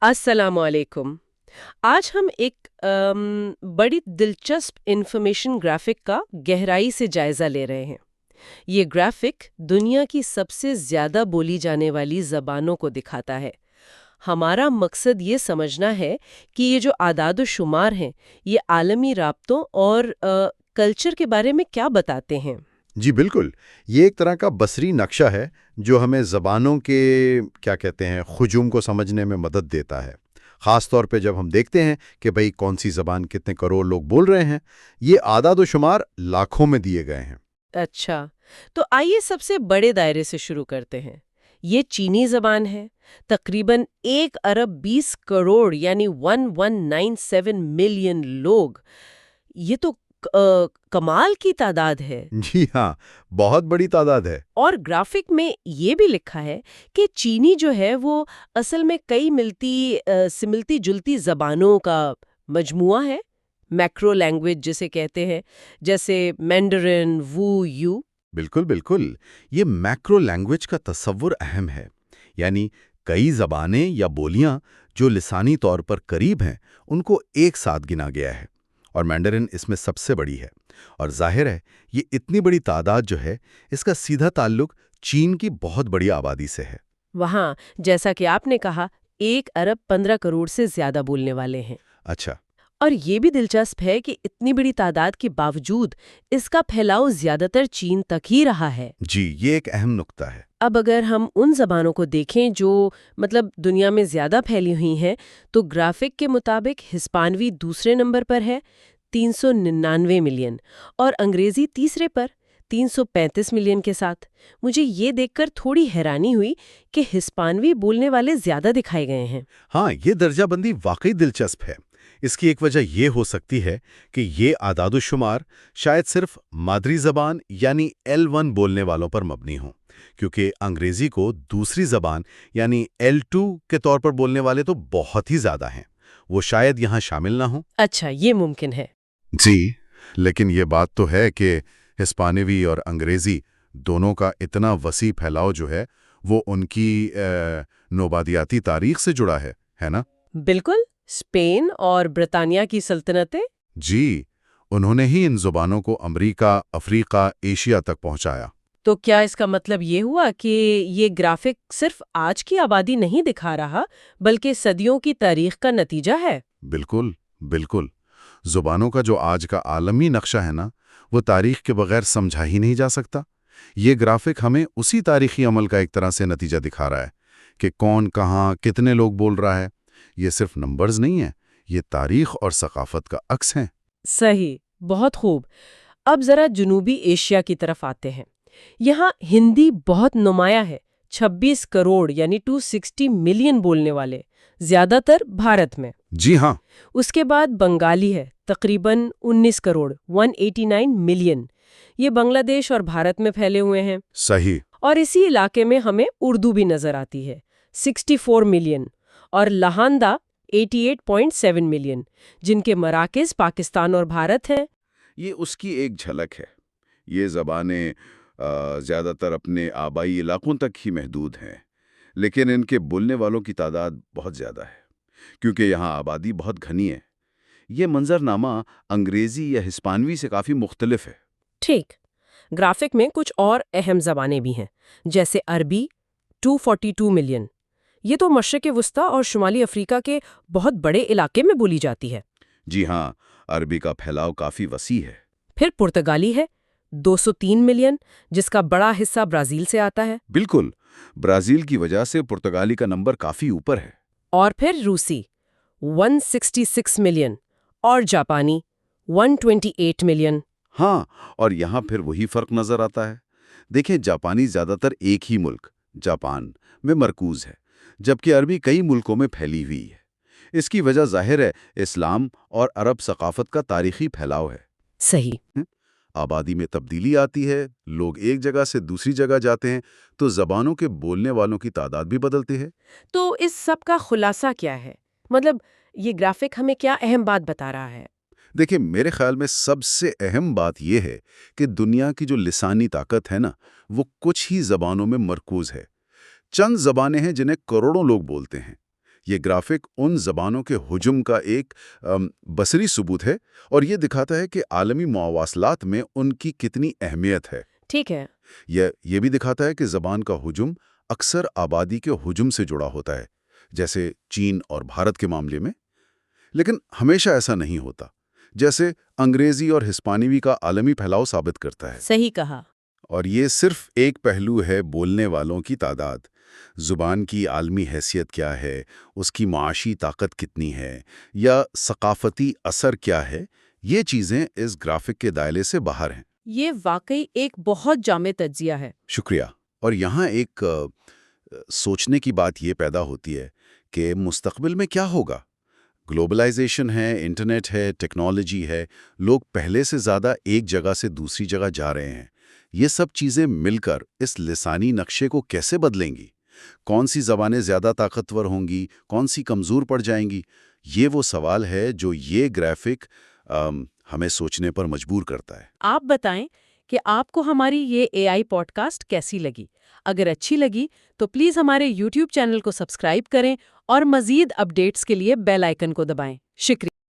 السلام علیکم۔ آج ہم ایک بڑی دلچسپ انفارمیشن گرافک کا گہرائی سے جائزہ لے رہے ہیں۔ یہ گرافک دنیا کی سب سے زیادہ بولی جانے والی زبانوں کو دکھاتا ہے۔ ہمارا مقصد یہ سمجھنا ہے کہ یہ جو اعداد و شمار ہیں یہ عالمی رابطوں اور کلچر کے بارے میں کیا بتاتے ہیں۔ جی بالکل، یہ ایک طرح کا بصری نقشہ ہے جو ہمیں زبانوں کے کیا کہتے ہیں ہجوم کو سمجھنے میں مدد دیتا ہے، خاص طور پہ جب ہم دیکھتے ہیں کہ بھئی کون سی زبان کتنے کروڑ لوگ بول رہے ہیں۔ یہ اعداد و شمار لاکھوں میں دیے گئے ہیں۔ اچھا، تو آئیے سب سے بڑے دائرے سے شروع کرتے ہیں۔ یہ چینی زبان ہے، تقریباً 1 ارب 20 کروڑ یعنی 1197 ملین لوگ۔ یہ تو کمال کی تعداد ہے۔ جی ہاں، بہت بڑی تعداد ہے۔ اور گرافک میں یہ بھی لکھا ہے کہ چینی جو ہے وہ اصل میں کئی ملتی جلتی زبانوں کا مجموعہ ہے، میکرو لینگویج جسے کہتے ہیں، جیسے مینڈرن، وو یو۔ بالکل بالکل، یہ میکرو لینگویج کا تصور اہم ہے، یعنی کئی زبانیں یا بولیاں جو لسانی طور پر قریب ہیں ان کو ایک ساتھ گنا گیا ہے، اور مینڈرن اس میں سب سے بڑی ہے۔ اور ظاہر ہے یہ اتنی بڑی تعداد جو ہے اس کا سیدھا تعلق چین کی بہت بڑی آبادی سے ہے۔ وہاں جیسا کہ آپ نے کہا 1 ارب 15 کروڑ سے زیادہ بولنے والے ہیں۔ اچھا۔ اور یہ بھی دلچسپ ہے کہ اتنی بڑی تعداد کے باوجود اس کا پھیلاؤ زیادہ تر چین تک ہی رہا ہے۔ جی، یہ ایک اہم نقطہ ہے۔ اب اگر ہم ان زبانوں کو دیکھیں جو دنیا میں زیادہ پھیلی ہوئی ہیں، تو گرافک کے مطابق ہسپانوی دوسرے نمبر پر ہے 399 ملین، اور انگریزی تیسرے پر 335 ملین کے ساتھ۔ مجھے یہ دیکھ کر تھوڑی حیرانی ہوئی کہ ہسپانوی بولنے والے زیادہ دکھائے گئے ہیں۔ ہاں، یہ درجہ بندی واقعی دلچسپ ہے۔ اس کی ایک وجہ یہ ہو سکتی ہے کہ یہ اعداد و شمار شاید صرف مادری زبان یعنی L1 بولنے والوں پر مبنی ہوں، کیونکہ انگریزی کو دوسری زبان یعنی L2 کے طور پر بولنے والے تو بہت ہی زیادہ ہیں، وہ شاید یہاں شامل نہ ہوں۔ اچھا، یہ ممکن ہے۔ جی، لیکن یہ بات تو ہے کہ ہسپانوی اور انگریزی دونوں کا اتنا وسیع پھیلاؤ جو ہے وہ ان کی نوبادیاتی تاریخ سے جڑا ہے نا؟ بالکل، اسپین اور برطانیہ کی سلطنتیں۔ جی، انہوں نے ہی ان زبانوں کو امریکہ، افریقہ، ایشیا تک پہنچایا۔ تو کیا اس کا مطلب یہ ہوا کہ یہ گرافک صرف آج کی آبادی نہیں دکھا رہا بلکہ صدیوں کی تاریخ کا نتیجہ ہے؟ بالکل بالکل، زبانوں کا جو آج کا عالمی نقشہ ہے نا، وہ تاریخ کے بغیر سمجھا ہی نہیں جا سکتا۔ یہ گرافک ہمیں اسی تاریخی عمل کا ایک طرح سے نتیجہ دکھا رہا ہے کہ کون کہاں کتنے لوگ بول رہا ہے۔ یہ صرف نمبرز نہیں ہیں، یہ تاریخ اور ثقافت کا عکس ہیں۔ صحیح، بہت خوب۔ اب ذرا جنوبی ایشیا کی طرف آتے ہیں۔ یہاں ہندی بہت نمایاں ہے، 26 کروڑ یعنی 260 ملین بولنے والے، زیادہ تر بھارت میں۔ جی ہاں۔ اس کے بعد بنگالی ہے، تقریباً 19 کروڑ 189 ملین۔ یہ بنگلہ دیش اور بھارت میں پھیلے ہوئے ہیں۔ صحیح۔ اور اسی علاقے میں ہمیں اردو بھی نظر آتی ہے، 64 ملین، اور لہاندا 88.7 ملین، جن کے مراکز پاکستان اور بھارت ہیں۔ یہ اس کی ایک جھلک ہے۔ یہ زبانیں زیادہ تر اپنے آبائی علاقوں تک ہی محدود ہیں، لیکن ان کے بولنے والوں کی تعداد بہت زیادہ ہے، کیونکہ یہاں آبادی بہت گھنی ہے۔ یہ منظرنامہ انگریزی یا ہسپانوی سے کافی مختلف ہے۔ ٹھیک، گرافک میں کچھ اور اہم زبانیں بھی ہیں، جیسے عربی 242 ملین۔ یہ تو مشرق وسطیٰ اور شمالی افریقہ کے بہت بڑے علاقے میں بولی جاتی ہے۔ جی ہاں، عربی کا پھیلاؤ کافی وسیع ہے۔ پھر پرتگالی ہے 203 ملین، جس کا بڑا حصہ برازیل سے آتا ہے۔ بالکل، برازیل کی وجہ سے پرتگالی کا نمبر کافی اوپر ہے۔ اور پھر روسی 166 ملین، اور جاپانی 128 ملین۔ ہاں، اور یہاں پھر وہی فرق نظر آتا ہے۔ دیکھیں، جاپانی زیادہ تر ایک ہی ملک، جاپان، میں مرکوز ہے، جبکہ عربی کئی ملکوں میں پھیلی ہوئی ہے۔ اس کی وجہ ظاہر ہے اسلام اور عرب ثقافت کا تاریخی پھیلاؤ ہے۔ صحیح۔ آبادی میں تبدیلی آتی ہے، لوگ ایک جگہ سے دوسری جگہ جاتے ہیں، تو زبانوں کے بولنے والوں کی تعداد بھی بدلتی ہے۔ تو اس سب کا خلاصہ کیا ہے؟ یہ گرافک ہمیں کیا اہم بات بتا رہا ہے؟ دیکھیں، میرے خیال میں سب سے اہم بات یہ ہے کہ دنیا کی جو لسانی طاقت ہے نا، وہ کچھ ہی زبانوں میں مرکوز ہے۔ چند زبانیں ہیں جنہیں کروڑوں لوگ بولتے ہیں۔ یہ گرافک ان زبانوں کے ہجوم کا ایک بصری ثبوت ہے اور یہ دکھاتا ہے کہ عالمی مواصلات میں ان کی کتنی اہمیت ہے۔ ٹھیک ہے۔ یہ بھی دکھاتا ہے کہ زبان کا ہجوم اکثر آبادی کے ہجوم سے جڑا ہوتا ہے، جیسے چین اور بھارت کے معاملے میں، لیکن ہمیشہ ایسا نہیں ہوتا، جیسے انگریزی اور ہسپانوی کا عالمی پھیلاؤ ثابت کرتا ہے۔ صحیح کہا۔ اور یہ صرف ایک پہلو ہے، بولنے والوں کی تعداد۔ زبان کی عالمی حیثیت کیا ہے، اس کی معاشی طاقت کتنی ہے، یا ثقافتی اثر کیا ہے، یہ چیزیں اس گرافک کے دائرے سے باہر ہیں۔ یہ واقعی ایک بہت جامع تجزیہ ہے۔ شکریہ۔ اور یہاں ایک سوچنے کی بات یہ پیدا ہوتی ہے کہ مستقبل میں کیا ہوگا؟ گلوبلائزیشن ہے، انٹرنیٹ ہے، ٹیکنالوجی ہے، لوگ پہلے سے زیادہ ایک جگہ سے دوسری جگہ جا رہے ہیں۔ یہ سب چیزیں مل کر اس لسانی نقشے کو کیسے بدلیں گی؟ کون سی زبانیں زیادہ طاقتور ہوں گی، کون سی کمزور پڑ جائیں گی؟ یہ وہ سوال ہے جو یہ گرافک ہمیں سوچنے پر مجبور کرتا ہے۔ آپ بتائیں کہ آپ کو ہماری یہ AI پوڈ کاسٹ کیسی لگی؟ اگر اچھی لگی تو پلیز ہمارے YouTube چینل کو سبسکرائب کریں اور مزید اپڈیٹس کے لیے بیل آئیکن کو دبائیں۔ شکریہ۔